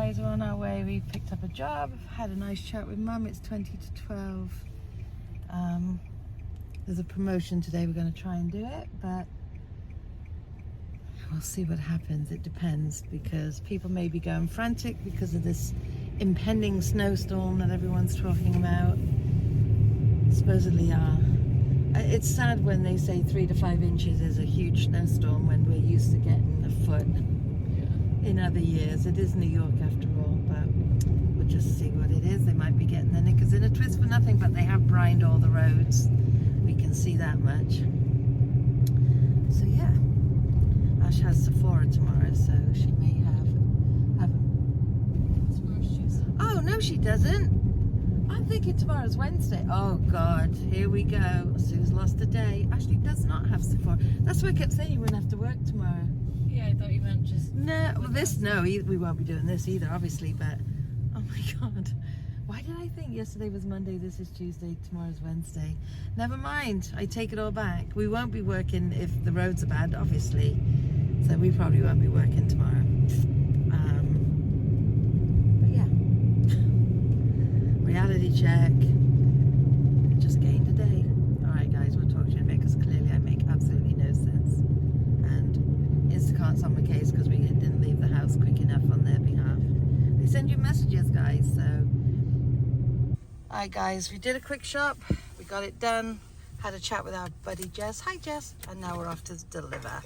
guys, we're on our way. We picked up a job, had a nice chat with Mum. It's 20 to 12. There's a promotion today. We're going to try and do it, but we'll see what happens. It depends, because people may be going frantic because of this impending snowstorm that everyone's talking about. Supposedly it's sad when they say 3 to 5 inches is a huge snowstorm when we're used to getting a foot in other years. It is New York after all, but we'll just see what it is. They might be getting their knickers in a twist for nothing, but they have brined all the roads. We can see that much. So yeah, Ash has Sephora tomorrow, so she may have tomorrow's Tuesday. Oh no, she doesn't. I'm thinking tomorrow's Wednesday. Oh God, here we go. Sue's lost a day. Ashley does not have Sephora. That's why I kept saying you wouldn't have to work tomorrow. Yeah, I thought you meant just... No, well we won't be doing this either, obviously, but oh my God. Why did I think yesterday was Monday, this is Tuesday, tomorrow's Wednesday? Never mind, I take it all back. We won't be working if the roads are bad, obviously. So we probably won't be working tomorrow. But yeah. Reality check. Just gained a day. Alright guys, we'll talk to you in a bit, because clearly I make absolutely no sense. And Instacart's on my case because we didn't leave the house quick enough on their behalf. They send you messages, guys, so... Alright guys, we did a quick shop, we got it done, had a chat with our buddy Jess. Hi Jess. And now we're off to deliver.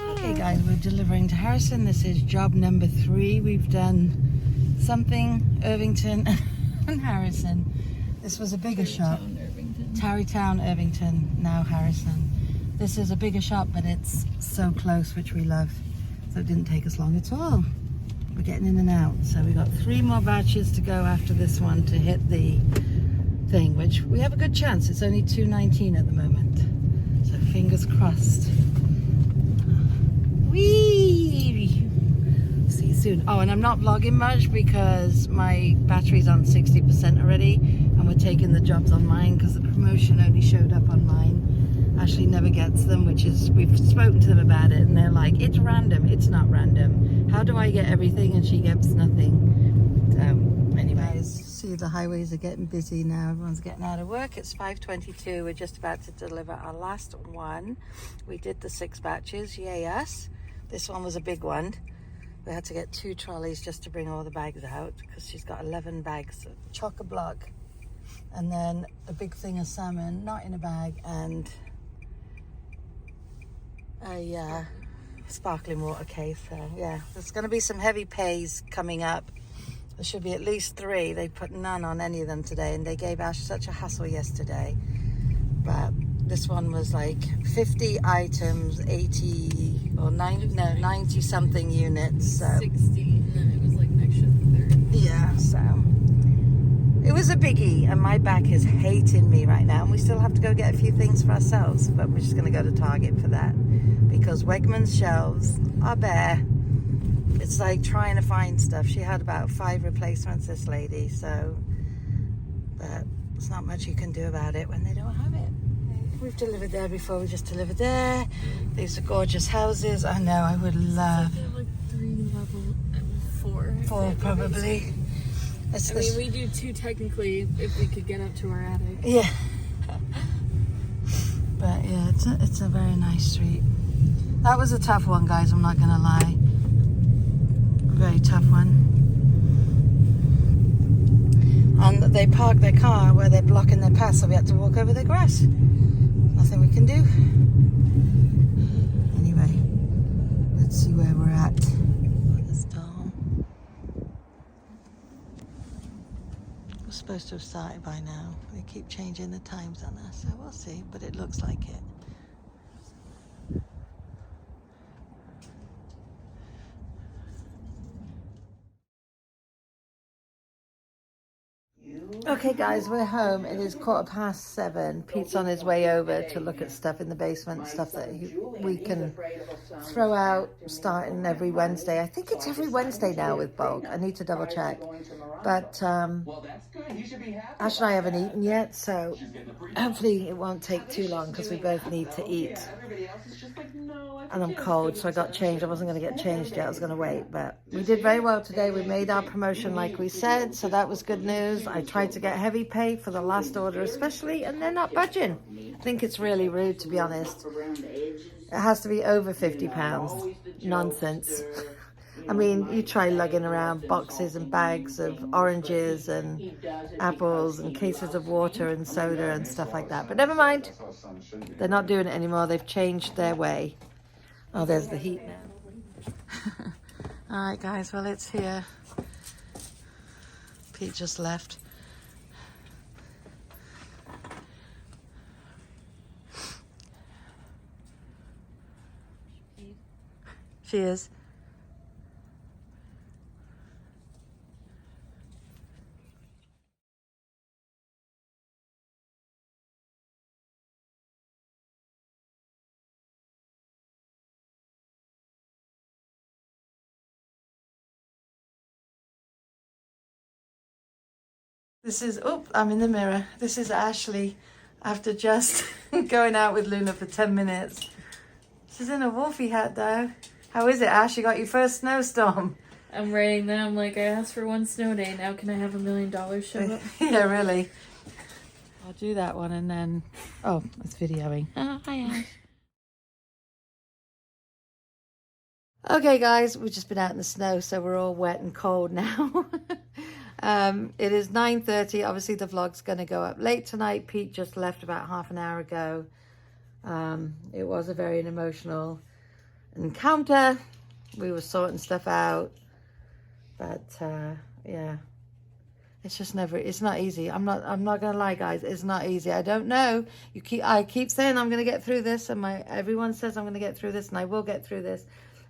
Okay guys, we're delivering to Harrison. This is job number 3. We've done something, Irvington and Harrison. This was a bigger shop. Tarrytown, Irvington, now Harrison. This is a bigger shop, but it's so close, which we love. So it didn't take us long at all. We're getting in and out. So we got 3 more batches to go after this one to hit the thing, which we have a good chance. It's only 2:19 at the moment. So fingers crossed. Whee! See you soon. Oh, and I'm not vlogging much because my battery's on 60% already, and we're taking the jobs on mine because the promotion only showed up on mine. Ashley never gets them, which is, we've spoken to them about it, and they're like, it's random. It's not random. How do I get everything and she gets nothing? So, anyways, see the highways are getting busy now. Everyone's getting out of work. It's 5:22. We're just about to deliver our last one. We did the 6 batches. Yay us. This one was a big one. We had to get 2 trolleys just to bring all the bags out because she's got 11 bags of chock-a-block. And then a big thing of salmon, not in a bag, and a sparkling water case. So yeah, there's going to be some heavy pays coming up. There should be at least 3. They put none on any of them today, and they gave Ash such a hassle yesterday. But this one was like 50 items, 80 or 90 something units. So 60, and then it was like an extra 30. yeah, so it was a biggie, and my back is hating me right now. And we still have to go get a few things for ourselves, but we're just going to go to Target for that because Wegmans shelves are bare. It's like trying to find stuff. She had about 5 replacements, this lady, so, but there's not much you can do about it when they don't have it. We've delivered there before, we just delivered there. These are gorgeous houses. I know, I would love. They have like 3 level and 4. 4 probably. I mean, we do 2 technically if we could get up to our attic. Yeah. But yeah, it's a very nice street. That was a tough one, guys, I'm not gonna lie. A very tough one. And they parked their car where they're blocking their path, so we had to walk over the grass. Nothing we can do. Anyway, let's see where we're at. This down. supposed to have started by now. They keep changing the times on us, so we'll see, but it looks like it. Okay guys, we're home. It is 7:15. Pete's on his way over to look at stuff in the basement, stuff that we can throw out starting every Wednesday. I think it's every Wednesday now with bulk. I need to double check. But Ash and I haven't eaten yet, so hopefully it won't take too long because we both need to eat. And I'm cold, so I got changed. I wasn't going to get changed yet. I was going to wait, but we did very well today. We made our promotion like we said, so that was good news. I tried to get heavy pay for the last order especially, and they're not budging. I think it's really rude, to be honest. It has to be over £50. Nonsense. I mean, you try lugging around boxes and bags of oranges and apples and cases of water and soda and stuff like that. But never mind. They're not doing it anymore. They've changed their way. Oh, there's the heat now. All right, guys. Well, it's here. Pete just left. She is. This is, I'm in the mirror. This is Ashley after just going out with Luna for 10 minutes. She's in a Wolfie hat though. How is it, Ash? You got your first snowstorm? I'm writing that. I'm like, I asked for one snow day. Now can I have $1 million show up? Yeah, really. I'll do that one and then... Oh, it's videoing. Oh, hi, Ash. Okay, guys. We've just been out in the snow, so we're all wet and cold now. It is 9:30. Obviously, the vlog's going to go up late tonight. Pete just left about half an hour ago. It was a very emotional encounter. We were sorting stuff out, but yeah, it's just never. It's not easy. I'm not gonna lie, guys. It's not easy. I don't know. I keep saying I'm gonna get through this, and everyone says I'm gonna get through this, and I will get through this.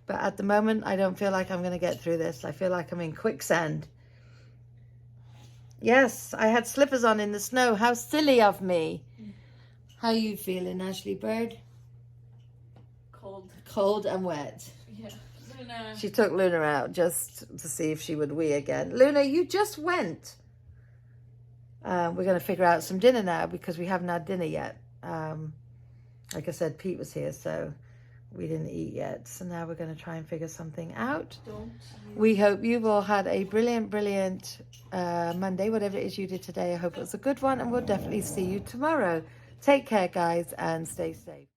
But at the moment, I don't feel like I'm gonna get through this. I feel like I'm in quicksand. Yes, I had slippers on in the snow. How silly of me. How you feeling, Ashley Bird? Cold and wet. Yeah. Luna. She took Luna out just to see if she would wee again. Luna, you just went. We're going to figure out some dinner now because we haven't had dinner yet. Like I said, Pete was here, so we didn't eat yet. So now we're going to try and figure something out. We hope you've all had a brilliant Monday, whatever it is you did today. I hope it was a good one, and we'll definitely see you tomorrow. Take care, guys, and stay safe.